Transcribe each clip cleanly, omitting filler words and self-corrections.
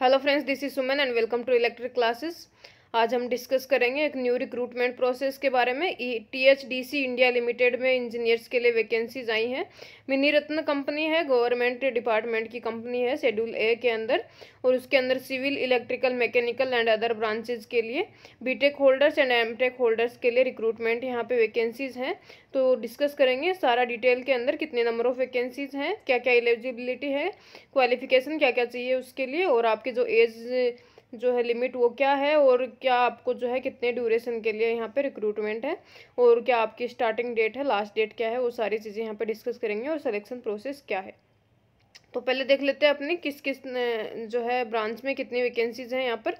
Hello friends, this is Suman and welcome to electric classes. आज हम discuss करेंगे एक न्यू रिक्रूटमेंट प्रोसेस के बारे में। THDC इंडिया लिमिटेड में इंजीनियर्स के लिए वैकेंसीज आई हैं। मिनी रत्न कंपनी है, गवर्नमेंट डिपार्टमेंट की कंपनी है शेड्यूल ए के अंदर, और उसके अंदर civil, electrical, mechanical and other branches के लिए BTech holders and MTech holders के लिए रिक्रूटमेंट यहाँ पे वैकेंसीज हैं। तो डिस्कस करेंगे सारा डिटेल के अंदर, कितने नंबर ऑफ वैकेंसीज हैं, क्या क्या एलिजिबिलिटी है, क्वालिफिकेशन क्या क्या चाहिए उसके लिए, और आपके जो एज जो है लिमिट वो क्या है, और क्या आपको जो है कितने ड्यूरेशन के लिए यहाँ पे रिक्रूटमेंट है, और क्या आपकी स्टार्टिंग डेट है, लास्ट डेट क्या है, वो सारी चीज़ें यहाँ पे डिस्कस करेंगे, और सिलेक्शन प्रोसेस क्या है। तो पहले देख लेते हैं अपनी किस किस जो है ब्रांच में कितनी वैकेंसीज हैं यहाँ पर।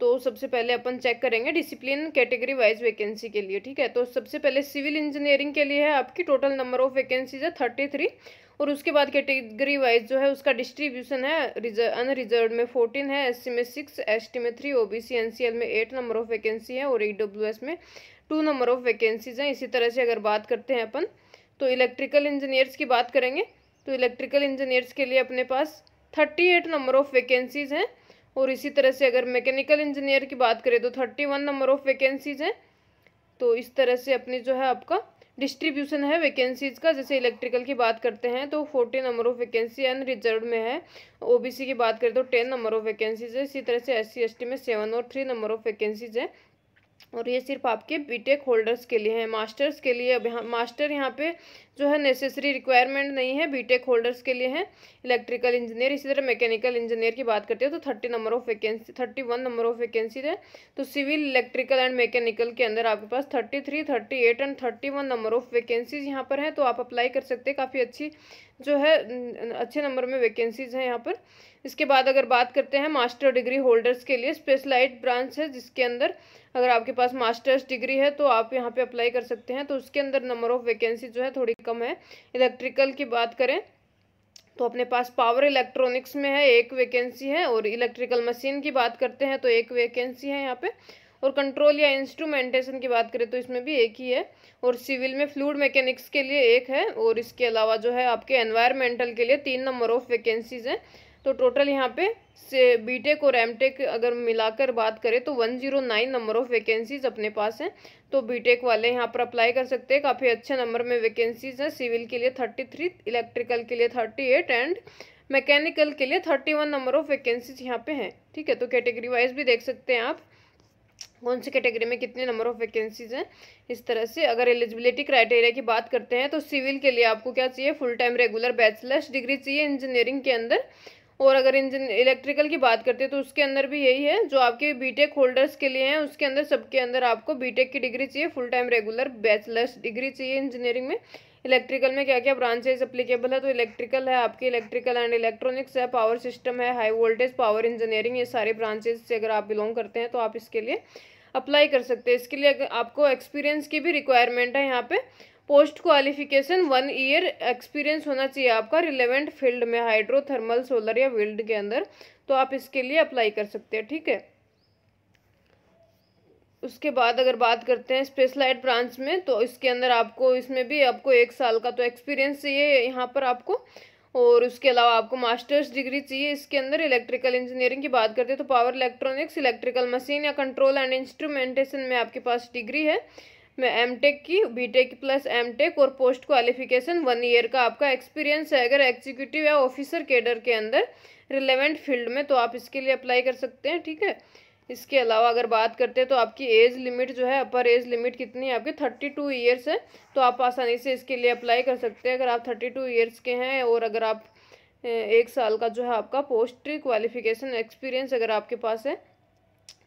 तो सबसे पहले अपन चेक करेंगे डिसिप्लिन कैटेगरी वाइज वैकेंसी के लिए। ठीक है, तो सबसे पहले सिविल इंजीनियरिंग के लिए है आपकी टोटल नंबर ऑफ वैकेंसीज है 33, और उसके बाद कैटेगरी वाइज जो है उसका डिस्ट्रीब्यूशन है। अनरिजर्व में 14 है, SC में 6, ST में 3, OBC NCL में 8 नंबर ऑफ वैकेंसी है, और EWS में 2 नंबर ऑफ वैकेंसीज हैं। इसी तरह से अगर बात करते हैं अपन तो इलेक्ट्रिकल इंजीनियर्स की बात करेंगे, तो इलेक्ट्रिकल इंजीनियर्स के लिए अपने पास 38 नंबर ऑफ वैकेंसीज हैं, और इसी तरह से अगर मैकेनिकल इंजीनियर की बात करें तो 31 नंबर ऑफ वैकेंसीज हैं। तो इस तरह से अपनी जो है आपका डिस्ट्रीब्यूशन है वैकेंसीज का। जैसे इलेक्ट्रिकल की बात करते हैं तो 40 नंबर ऑफ वैकेंसी अनरिजर्व में है। OBC की बात करें तो 10 नंबर ऑफ वैकेंसीज है। इसी तरह से SC ST में 7 और 3 नंबर ऑफ वैकेंसीज है, और ये सिर्फ आपके बीटेक होल्डर्स के लिए है। मास्टर्स के लिए अब यहाँ मास्टर यहाँ पे जो है नेसेसरी रिक्वायरमेंट नहीं है, बीटेक होल्डर्स के लिए है इलेक्ट्रिकल इंजीनियर। इसी तरह मैकेनिकल इंजीनियर की बात करते हैं तो 31 नंबर ऑफ वैकेंसी है। तो सिविल, इलेक्ट्रिकल एंड मैकेनिकल के अंदर आपके पास 33, 38 एंड 31 नंबर ऑफ वैकेंसीज यहाँ पर है। तो आप अप्लाई कर सकते हैं, काफ़ी अच्छी जो है अच्छे नंबर में वैकेंसीज हैं यहाँ पर। इसके बाद अगर बात करते हैं मास्टर डिग्री होल्डर्स के लिए, स्पेशलाइज्ड ब्रांच है जिसके अंदर अगर आपके पास मास्टर्स डिग्री है तो आप यहाँ पे अप्लाई कर सकते हैं। तो उसके अंदर नंबर ऑफ वैकेंसी जो है थोड़ी कम है। इलेक्ट्रिकल की बात करें तो अपने पास पावर इलेक्ट्रॉनिक्स में है 1 वैकेंसी है, और इलेक्ट्रिकल मशीन की बात करते हैं तो 1 वैकेंसी है यहाँ पे, और कंट्रोल या इंस्ट्रूमेंटेशन की बात करें तो इसमें भी 1 ही है, और सिविल में फ्लूइड मैकेनिक्स के लिए 1 है, और इसके अलावा जो है आपके एनवायरमेंटल के लिए 3 नंबर ऑफ वैकेंसीज हैं। तो टोटल यहाँ पे से बीटेक और एमटेक अगर मिलाकर बात करें तो 109 नंबर ऑफ वैकेंसीज अपने पास हैं। तो बीटेक वाले यहाँ पर अप्लाई कर सकते हैं, काफ़ी अच्छे नंबर में वैकेंसीज हैं। सिविल के लिए 33, इलेक्ट्रिकल के लिए 38 एंड मैकेनिकल के लिए 31 नंबर ऑफ वैकेंसीज यहाँ पे हैं। ठीक है, तो कैटेगरी वाइज भी देख सकते हैं आप कौन सी कैटेगरी में कितने नंबर ऑफ वैकेंसीज हैं। इस तरह से अगर एलिजिबिलिटी क्राइटेरिया की बात करते हैं तो सिविल के लिए आपको क्या चाहिए, full time regular bachelors degree चाहिए इंजीनियरिंग के अंदर, और अगर इलेक्ट्रिकल की बात करते हैं तो उसके अंदर भी यही है जो आपके बीटेक होल्डर्स के लिए हैं। उसके अंदर सबके अंदर आपको बीटेक की डिग्री चाहिए, full time regular bachelors degree चाहिए इंजीनियरिंग में। इलेक्ट्रिकल में क्या क्या ब्रांचेज अप्लीकेबल है, तो इलेक्ट्रिकल है आपकी, इलेक्ट्रिकल एंड इलेक्ट्रॉनिक्स है, पावर सिस्टम है, हाई वोल्टेज पावर इंजीनियरिंग, ये सारे ब्रांचेज से अगर आप बिलोंग करते हैं तो आप इसके लिए अप्लाई कर सकते हैं। इसके लिए आपको एक्सपीरियंस की भी रिक्वायरमेंट है यहाँ पे। पोस्ट क्वालिफिकेशन 1 ईयर एक्सपीरियंस होना चाहिए आपका रिलेवेंट फील्ड में, हाइड्रो, थर्मल, सोलर या विंड के अंदर, तो आप इसके लिए अप्लाई कर सकते हैं। ठीक है, उसके बाद अगर बात करते हैं स्पेशलाइज्ड ब्रांच में तो इसके अंदर आपको इसमें भी आपको 1 साल का तो एक्सपीरियंस चाहिए यहाँ पर आपको, और उसके अलावा आपको मास्टर्स डिग्री चाहिए इसके अंदर। इलेक्ट्रिकल इंजीनियरिंग की बात करते हैं तो पावर इलेक्ट्रॉनिक्स, इलेक्ट्रिकल मशीन या कंट्रोल एंड इंस्ट्रूमेंटेशन में आपके पास डिग्री है। में एमटेक की, बीटेक प्लस एमटेक, और पोस्ट क्वालिफिकेशन 1 ईयर का आपका एक्सपीरियंस है अगर एग्जीक्यूटिव या ऑफिसर कैडर के अंदर रिलेवेंट फील्ड में, तो आप इसके लिए अप्लाई कर सकते हैं। ठीक है, इसके अलावा अगर बात करते हैं तो आपकी एज लिमिट जो है, अपर एज लिमिट कितनी है आपकी 32 ईयर्स है, तो आप आसानी से इसके लिए अप्लाई कर सकते हैं अगर आप 32 ईयर्स के हैं, और अगर आप 1 साल का जो है आपका पोस्ट क्वालिफिकेशन एक्सपीरियंस अगर आपके पास है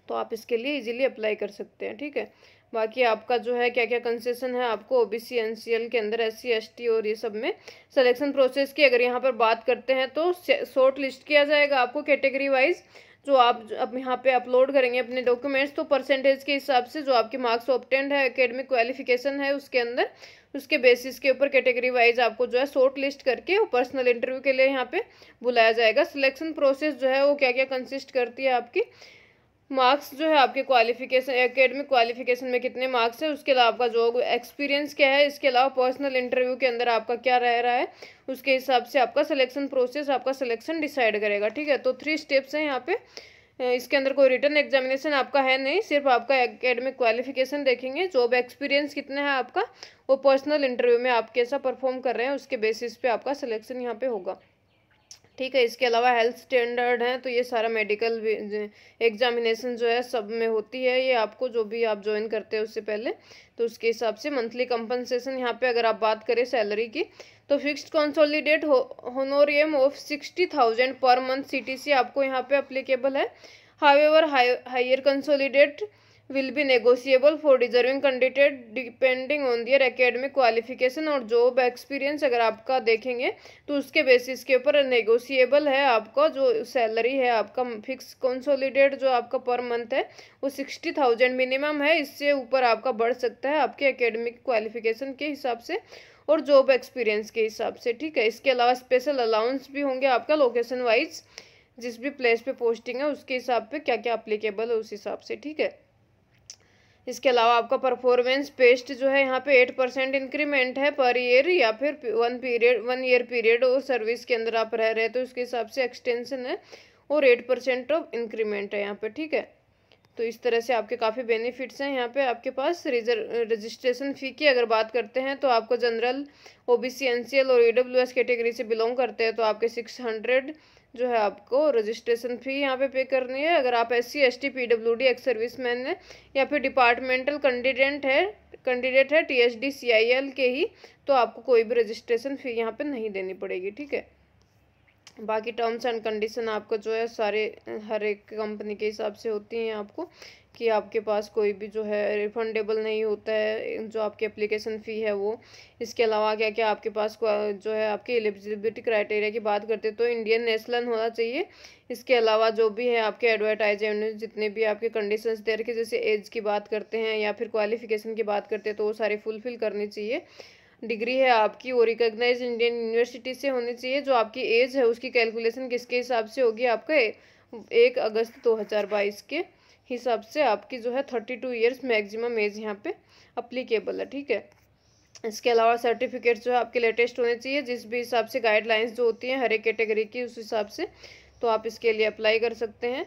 तो आप इसके लिए इजीली अप्लाई कर सकते हैं। ठीक है, बाकी आपका जो है क्या क्या कंसेशन है आपको OBC NCL के अंदर, SC ST और ये सब में। सिलेक्शन प्रोसेस की अगर यहाँ पर बात करते हैं तो शॉर्ट लिस्ट किया जाएगा आपको कैटेगरी वाइज, जो आप अब यहाँ पे अपलोड करेंगे अपने डॉक्यूमेंट्स, तो परसेंटेज के हिसाब से जो आपके मार्क्स ऑब्टेंड है, एकेडमिक क्वालिफिकेशन है उसके अंदर, उसके बेसिस के ऊपर कैटेगरी वाइज आपको जो है शॉर्ट लिस्ट करके पर्सनल इंटरव्यू के लिए यहाँ पे बुलाया जाएगा। सिलेक्शन प्रोसेस जो है वो क्या क्या कंसिस्ट करती है आपकी, मार्क्स जो है आपके क्वालिफिकेशन, एकेडमिक क्वालिफिकेशन में कितने मार्क्स है, उसके अलावा आपका जॉब एक्सपीरियंस क्या है, इसके अलावा पर्सनल इंटरव्यू के अंदर आपका क्या रह रहा है, उसके हिसाब से आपका सिलेक्शन प्रोसेस, आपका सिलेक्शन डिसाइड करेगा। ठीक है, तो 3 स्टेप्स हैं यहाँ पे। इसके अंदर कोई रिटन एग्जामिनेशन आपका है नहीं, सिर्फ आपका एकेडमिक क्वालिफिकेशन देखेंगे, जॉब एक्सपीरियंस कितना है आपका, वो पर्सनल इंटरव्यू में आप कैसा परफॉर्म कर रहे हैं उसके बेसिस पे आपका सिलेक्शन यहाँ पे होगा। ठीक है, इसके अलावा हेल्थ स्टैंडर्ड है, तो ये सारा मेडिकल एग्जामिनेशन जो है सब में होती है, ये आपको जो भी आप ज्वाइन करते हैं उससे पहले, तो उसके हिसाब से मंथली कंपनसेशन यहाँ पे अगर आप बात करें सैलरी की, तो fixed consolidate honorarium of 60,000 per month CTC आपको यहाँ पे अप्लीकेबल है। However higher consolidate will be negotiable for deserving candidate depending on their academic qualification और जॉब एक्सपीरियंस अगर आपका देखेंगे तो उसके बेसिस के ऊपर नेगोशिएबल है। आपका जो सैलरी है आपका फिक्स कंसोलिडेट जो आपका पर मंथ है वो 60,000 मिनिमम है, इससे ऊपर आपका बढ़ सकता है आपके एकेडमिक क्वालिफिकेशन के हिसाब से और जॉब एक्सपीरियंस के हिसाब से। ठीक है, इसके अलावा स्पेशल अलाउंस भी होंगे आपका लोकेशन वाइज, जिस भी प्लेस पे पोस्टिंग है उसके हिसाब पे क्या क्या अप्लीकेबल है उस हिसाब से। ठीक है, इसके अलावा आपका परफॉर्मेंस बेस्ड जो है यहाँ पे 8% इंक्रीमेंट है पर ईयर, या फिर 1 ईयर पीरियड और सर्विस के अंदर आप रह रहे हैं तो उसके हिसाब से एक्सटेंशन है और 8% ऑफ इंक्रीमेंट है यहाँ पे। ठीक है, तो इस तरह से आपके काफ़ी बेनिफिट्स हैं यहाँ पे आपके पास। रजिस्ट्रेशन फ़ी की अगर बात करते हैं तो आपको जनरल, OBC, NCL और EWS कैटेगरी से बिलोंग करते हैं तो आपके 600 जो है आपको रजिस्ट्रेशन फ़ी यहाँ पे पे करनी है। अगर आप SC, ST, PWD ex serviceman है या फिर डिपार्टमेंटल कैंडिडेट है THD CIL के ही, तो आपको कोई भी रजिस्ट्रेशन फ़ी यहाँ पे नहीं देनी पड़ेगी। ठीक है, बाकी टर्म्स एंड कंडीशन आपको जो है सारे हर एक कंपनी के हिसाब से होती हैं आपको, कि आपके पास कोई भी जो है रिफंडेबल नहीं होता है जो आपकी एप्लीकेशन फ़ी है वो। इसके अलावा क्या क्या आपके पास जो है आपकी एलिजिबिलिटी क्राइटेरिया की बात करते तो इंडियन नेशनल होना चाहिए। इसके अलावा जो भी है आपके एडवर्टाइजमेंट जितने भी आपके कंडीशंस दे रखे, जैसे एज की बात करते हैं या फिर क्वालिफिकेशन की बात करते हैं तो वो सारी फुलफिल करनी चाहिए। डिग्री है आपकी वो रिकॉग्नाइज इंडियन यूनिवर्सिटी से होनी चाहिए। जो आपकी एज है उसकी कैलकुलेशन किसके हिसाब से होगी, आपका 1 अगस्त 2022 के हिसाब से आपकी जो है 32 ईयर्स मैक्सिमम एज यहाँ पे अप्लीकेबल है। ठीक है, इसके अलावा सर्टिफिकेट जो है आपके लेटेस्ट होने चाहिए, जिस भी हिसाब से गाइडलाइंस जो होती हैं हर एक कैटेगरी की उस हिसाब से, तो आप इसके लिए अप्लाई कर सकते हैं।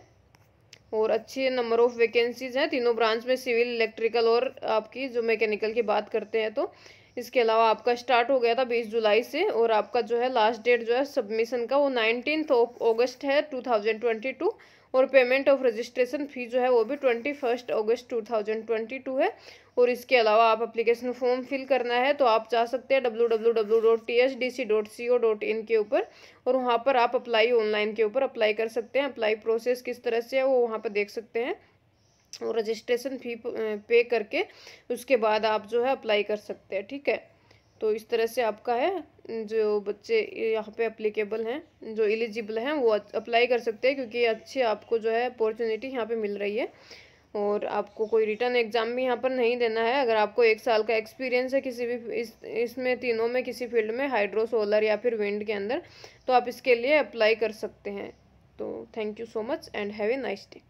और अच्छे नंबर ऑफ वैकेंसीज हैं तीनों ब्रांच में, सिविल, इलेक्ट्रिकल और आपकी जो मैकेनिकल की बात करते हैं तो। इसके अलावा आपका स्टार्ट हो गया था 20 जुलाई से और आपका जो है लास्ट डेट जो है सबमिशन का वो 19 अगस्त है 2022 और पेमेंट ऑफ रजिस्ट्रेशन फ़ी जो है वो भी 21 अगस्त 2022 है। और इसके अलावा आप एप्लीकेशन फॉर्म फिल करना है तो आप जा सकते हैं www.tsdc.co.in के ऊपर और वहाँ पर आप अप्लाई ऑनलाइन के ऊपर अप्लाई कर सकते हैं। अप्लाई प्रोसेस किस तरह से है वो वहाँ पर देख सकते हैं और रजिस्ट्रेशन फ़ी पे करके उसके बाद आप जो है अप्लाई कर सकते हैं। ठीक है, तो इस तरह से आपका है जो बच्चे यहाँ पे अप्लीकेबल हैं, जो एलिजिबल हैं वो अप्लाई कर सकते हैं, क्योंकि अच्छी आपको जो है अपॉर्चुनिटी यहाँ पे मिल रही है और आपको कोई रिटर्न एग्ज़ाम भी यहाँ पर नहीं देना है। अगर आपको 1 साल का एक्सपीरियंस है किसी भी इसमें तीनों में किसी फील्ड में, हाइड्रो, सोलर या फिर विंड के अंदर, तो आप इसके लिए अप्लाई कर सकते हैं। तो thank you so much and have a nice day.